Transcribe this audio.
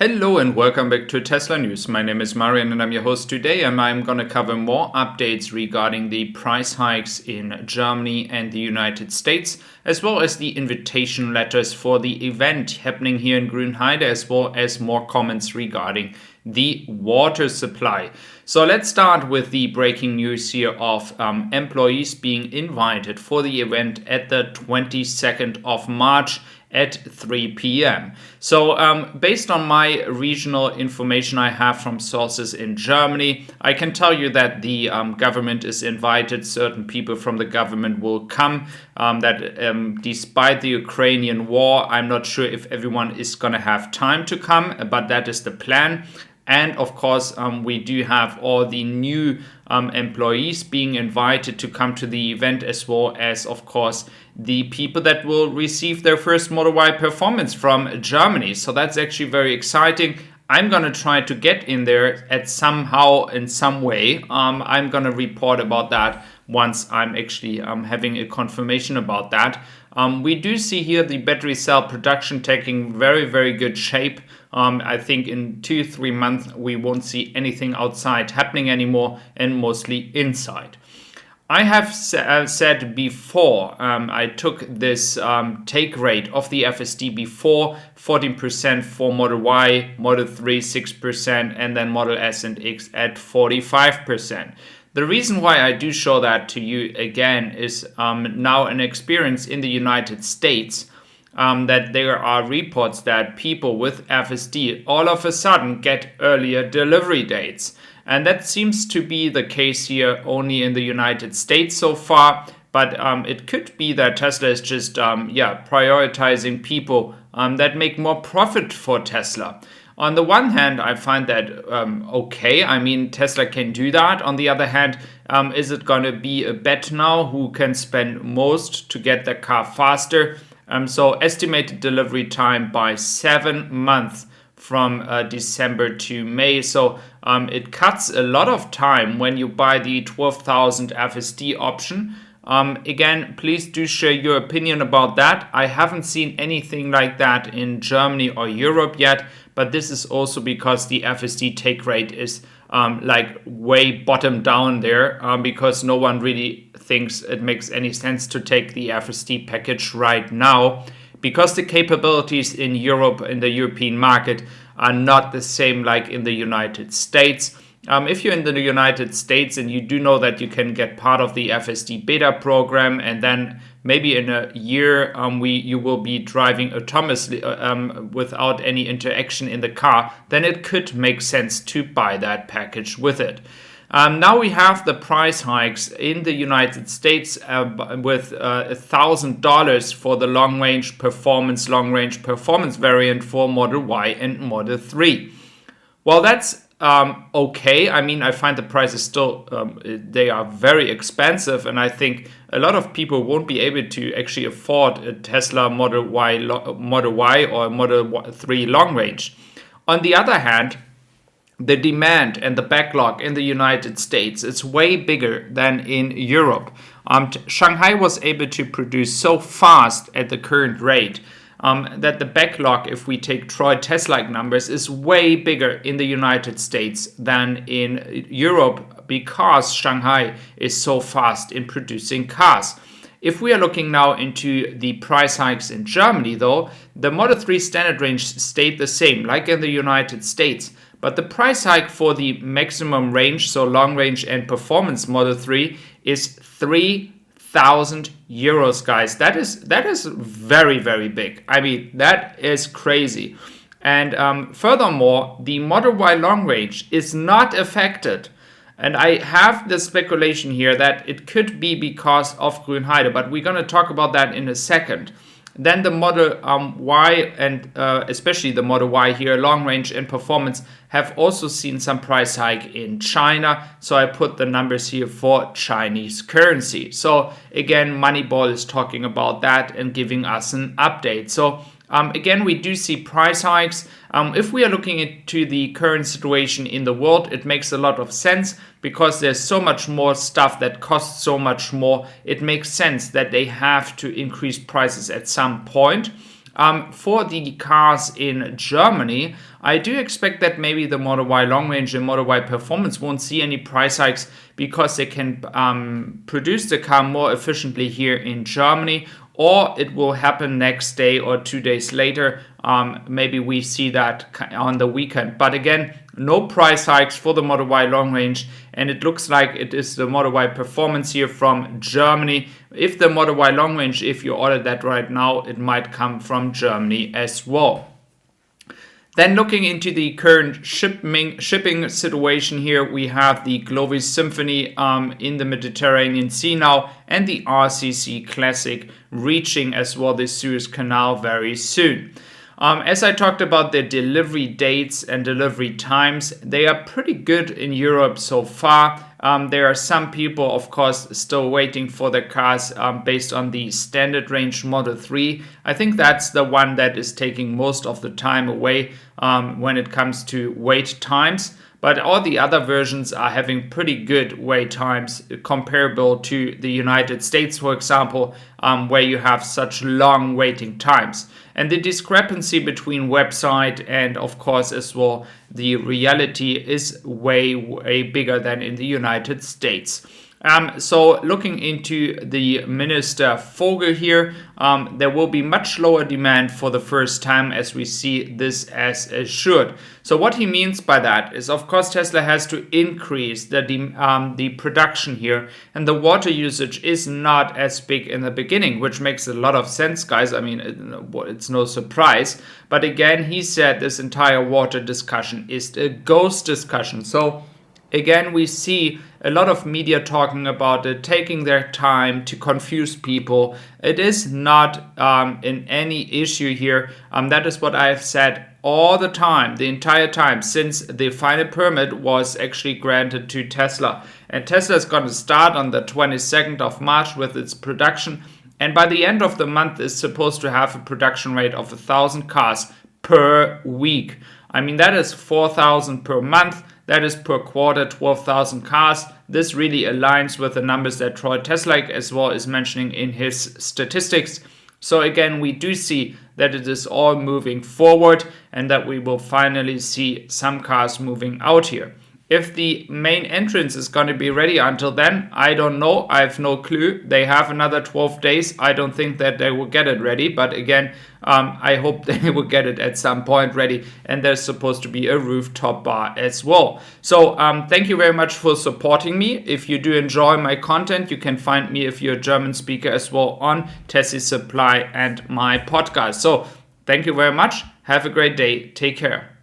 Hello and welcome back to Tesla News. My name is Marian and I'm your host today, and I'm going to cover more updates regarding the price hikes in Germany and the United States, as well as the invitation letters for the event happening here in Grünheide, as well as more comments regarding the water supply. So let's start with the breaking news here of employees being invited for the event at the 22nd of March at 3 p.m. So based on my regional information I have from sources in Germany, I can tell you that the government is invited. Certain people from the government will come. Despite the Ukrainian war, I'm not sure if everyone is going to have time to come, but that is the plan. And of course, we do have all the new employees being invited to come to the event, as well as, of course, the people that will receive their first Model Y performance from Germany. So that's actually very exciting. I'm going to try to get in there in some way. I'm going to report about that once I'm actually having a confirmation about that. We do see here the battery cell production taking very, very good shape. I think in 2-3 months we won't see anything outside happening anymore, and mostly inside. I have said before, I took this take rate of the FSD before, 14% for Model Y, Model 3 6%, and then Model S and X at 45%. The reason why I do show that to you again is now an experience in the United States, that there are reports that people with FSD all of a sudden get earlier delivery dates. And that seems to be the case here only in the United States so far. But it could be that Tesla is just prioritizing people that make more profit for Tesla. On the one hand, I find that okay. I mean, Tesla can do that. On the other hand, is it going to be a bet now who can spend most to get the car faster? So estimated delivery time by 7 months from December to May. So it cuts a lot of time when you buy the 12,000 FSD option. Again, please do share your opinion about that. I haven't seen anything like that in Germany or Europe yet, but this is also because the FSD take rate is way bottom down there, because no one really thinks it makes any sense to take the FSD package right now, because the capabilities in Europe, in the European market, are not the same like in the United States. If you're in the United States and you do know that you can get part of the FSD beta program, and then maybe in a year you will be driving autonomously without any interaction in the car, then it could make sense to buy that package with it. Now we have the price hikes in the United States with $1,000 for the long range performance variant for Model Y and Model 3. Well, that's okay. I mean, I find the prices still, they are very expensive, and I think a lot of people won't be able to actually afford a Tesla Model Y or Model 3 long range. On the other hand, the demand and the backlog in the United States is way bigger than in Europe. Shanghai was able to produce so fast at the current rate that the backlog, if we take Troy Tesla numbers, is way bigger in the United States than in Europe, because Shanghai is so fast in producing cars. If we are looking now into the price hikes in Germany, though, the Model 3 standard range stayed the same, like in the United States. But the price hike for the maximum range, so long range and performance Model 3, is 3,000 euros, guys. That is very, very big. I mean, that is crazy. And furthermore, the Model Y long range is not affected. And I have the speculation here that it could be because of Grünheide, but we're going to talk about that in a second. Then the Model Y and especially the Model Y here, long range and performance, have also seen some price hike in China. So I put the numbers here for Chinese currency. So again, Moneyball is talking about that and giving us an update. So again, we do see price hikes. If we are looking into the current situation in the world, it makes a lot of sense because there's so much more stuff that costs so much more. It makes sense that they have to increase prices at some point. For the cars in Germany, I do expect that maybe the Model Y long range and Model Y performance won't see any price hikes because they can produce the car more efficiently here in Germany, or it will happen next day or 2 days later. Maybe we see that on the weekend. But again, no price hikes for the Model Y long range, and it looks like it is the Model Y performance here from Germany. If the Model Y long range, if you order that right now, it might come from Germany as well. Then looking into the current shipping situation here, we have the Glovis Symphony in the Mediterranean Sea now, and the RCC Classic reaching as well the Suez Canal very soon. As I talked about the delivery dates and delivery times, they are pretty good in Europe so far. There are some people, of course, still waiting for their cars based on the standard range Model 3. I think that's the one that is taking most of the time away when it comes to wait times. But all the other versions are having pretty good wait times comparable to the United States, for example, where you have such long waiting times. And the discrepancy between website and, of course, as well, the reality is way bigger than in the United States. So looking into the Minister Vogel here, there will be much lower demand for the first time as we see this as assured. So what he means by that is, of course, Tesla has to increase the production here, and the water usage is not as big in the beginning, which makes a lot of sense, guys. I mean, it's no surprise. But again, he said this entire water discussion is a ghost discussion. So again, we see a lot of media talking about it, taking their time to confuse people. It is not in any issue here. That is what I have said all the time, the entire time, since the final permit was actually granted to Tesla. And Tesla is going to start on the 22nd of March with its production. And by the end of the month, is supposed to have a production rate of 1,000 cars per week. I mean, that is 4,000 per month. That is per quarter, 12,000 cars. This really aligns with the numbers that Troy Teslak as well is mentioning in his statistics. So again, we do see that it is all moving forward and that we will finally see some cars moving out here. If the main entrance is going to be ready until then, I don't know. I have no clue. They have another 12 days. I don't think that they will get it ready. But again, I hope they will get it at some point ready. And there's supposed to be a rooftop bar as well. So thank you very much for supporting me. If you do enjoy my content, you can find me, if you're a German speaker, as well on Tessie Supply and my podcast. So thank you very much. Have a great day. Take care.